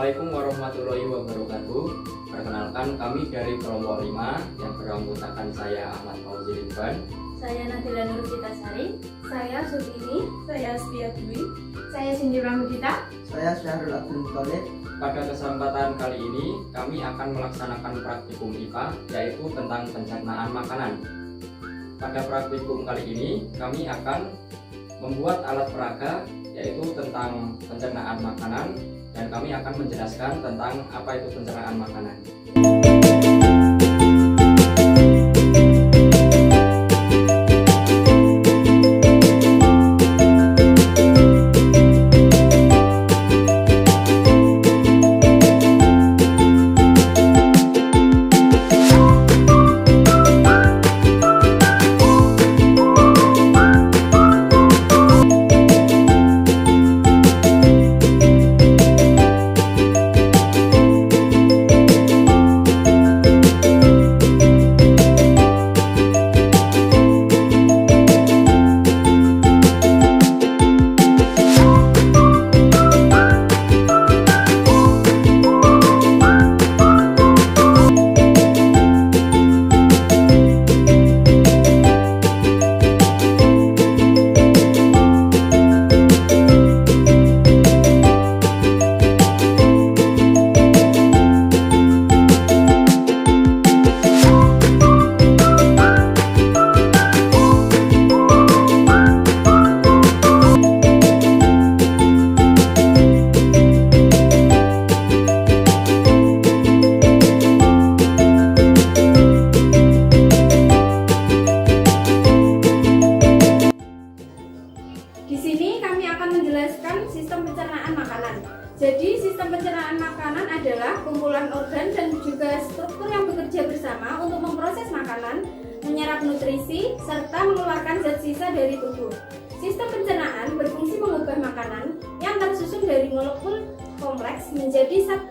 Assalamualaikum warahmatullahi wabarakatuh. Perkenalkan, kami dari kelompok 5 yang beranggotakan saya Ahmad Fauzi Ridwan, saya Nabila Nur Citasari, saya Sutini, Saya Astia Dwi. saya Cindy Ramudita. Saya Syahrul Abdul Muthalib. Pada kesempatan kali ini kami akan melaksanakan praktikum IPA, yaitu tentang pencernaan makanan. Pada praktikum kali ini kami akan membuat alat peraga, yaitu tentang pencernaan makanan, dan kami akan menjelaskan tentang apa itu pencernaan makanan. Di sini kami akan menjelaskan sistem pencernaan makanan. Jadi, sistem pencernaan makanan adalah kumpulan organ dan juga struktur yang bekerja bersama untuk memproses makanan, menyerap nutrisi, serta mengeluarkan zat sisa dari tubuh. Sistem pencernaan berfungsi mengubah makanan yang tersusun dari molekul kompleks menjadi zat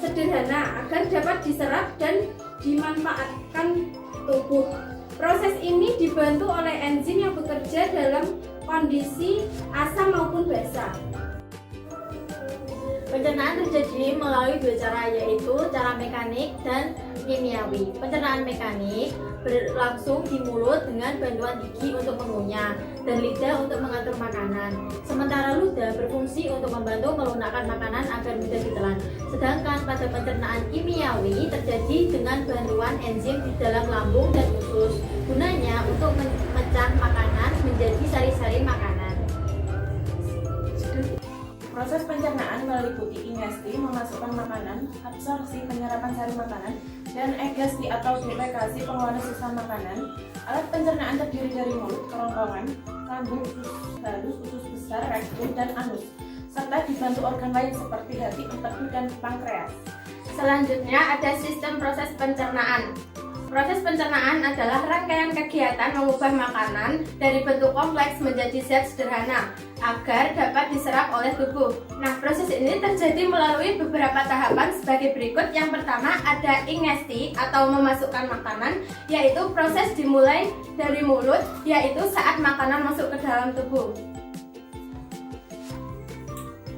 sederhana agar dapat diserap dan dimanfaatkan tubuh. Proses ini dibantu oleh enzim yang bekerja dalam kondisi asam maupun basa. Pencernaan terjadi melalui dua cara, yaitu cara mekanik dan kimiawi. Pencernaan mekanik berlangsung di mulut dengan bantuan gigi untuk mengunyah dan lidah untuk mengatur makanan. Sementara ludah berfungsi untuk membantu melunakkan makanan agar mudah ditelan. Sedangkan pada pencernaan kimiawi terjadi dengan bantuan enzim di dalam lambung dan usus. Gunanya untuk memecah makanan menjadi sari-sari makanan. Proses pencernaan meliputi ingesti, memasukkan makanan, absorpsi, penyerapan sari makanan, dan egesti atau defekasi, pengeluaran sisa makanan. Alat pencernaan terdiri dari mulut, kerongkongan, lambung, usus halus, usus besar, rektum, dan anus, serta dibantu organ lain seperti hati, empedu, dan pankreas. Selanjutnya ada sistem proses pencernaan. Proses pencernaan adalah rangkaian kegiatan mengubah makanan dari bentuk kompleks menjadi zat sederhana agar dapat diserap oleh tubuh. Nah, proses ini terjadi melalui beberapa tahapan sebagai berikut. Yang pertama ada ingesti atau memasukkan makanan, yaitu proses dimulai dari mulut, yaitu saat makanan masuk ke dalam tubuh.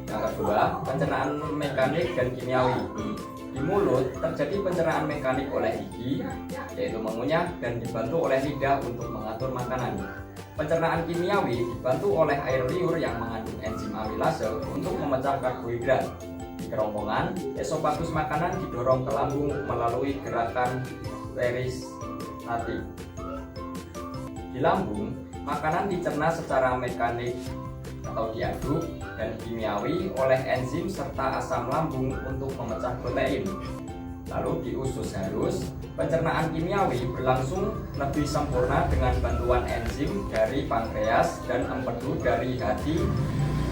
Yang kedua, pencernaan mekanik dan kimiawi. Di mulut terjadi pencernaan mekanik oleh gigi, yaitu mengunyah, dan dibantu oleh lidah untuk mengatur makanan. Pencernaan kimiawi dibantu oleh air liur yang mengandung enzim amilase untuk memecah karbohidrat. Di kerongkongan, esofagus makanan didorong ke lambung melalui gerakan peristatik. Di lambung, makanan dicerna secara mekanik atau diaduk dan kimiawi oleh enzim serta asam lambung untuk memecah protein. Lalu di usus halus, pencernaan kimiawi berlangsung lebih sempurna dengan bantuan enzim dari pankreas dan empedu dari hati.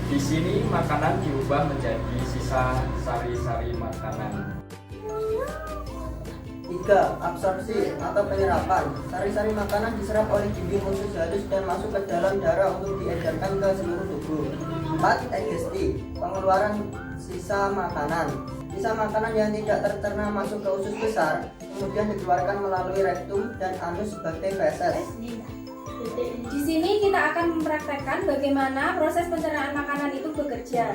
Di sini makanan diubah menjadi sisa sari-sari makanan. 3. Absorpsi atau penyerapan. Sari-sari makanan diserap oleh dinding usus halus dan masuk ke dalam darah untuk diedarkan ke seluruh tubuh. 4. Egesti, pengeluaran sisa makanan. Sisa makanan yang tidak tercerna masuk ke usus besar, kemudian dikeluarkan melalui rektum dan anus sebagai feses. Di sini kita akan mempraktekkan bagaimana proses pencernaan makanan itu bekerja.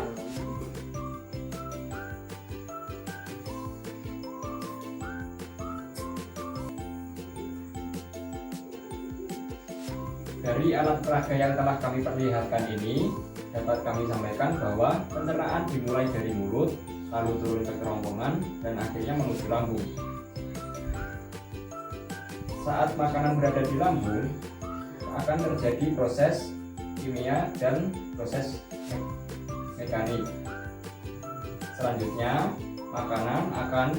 Dari alat peraga yang telah kami perlihatkan ini, dapat kami sampaikan bahwa pencernaan dimulai dari mulut, lalu turun ke kerongkongan, dan akhirnya menuju lambung. Saat makanan berada di lambung, akan terjadi proses kimia dan proses mekanik. Selanjutnya, makanan akan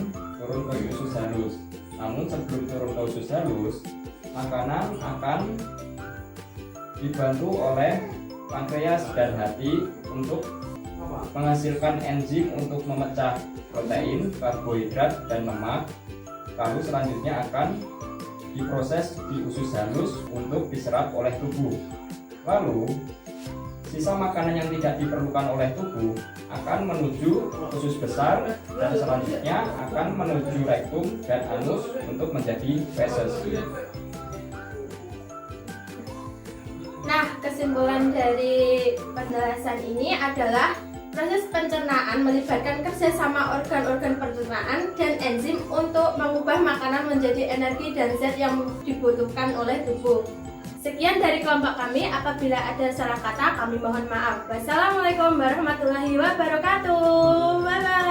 turun ke usus halus. Namun sebelum turun ke usus halus, makanan akan dibantu oleh pankreas dan hati untuk menghasilkan enzim untuk memecah protein, karbohidrat, dan lemak. Lalu selanjutnya akan diproses di usus halus untuk diserap oleh tubuh. Lalu sisa makanan yang tidak diperlukan oleh tubuh akan menuju usus besar dan selanjutnya akan menuju rektum dan anus untuk menjadi feses. Nah, kesimpulan dari penjelasan ini adalah proses pencernaan melibatkan kerjasama organ-organ pencernaan dan enzim untuk mengubah makanan menjadi energi dan zat yang dibutuhkan oleh tubuh. Sekian dari kelompok kami, apabila ada salah kata kami mohon maaf. Wassalamualaikum warahmatullahi wabarakatuh. Bye-bye.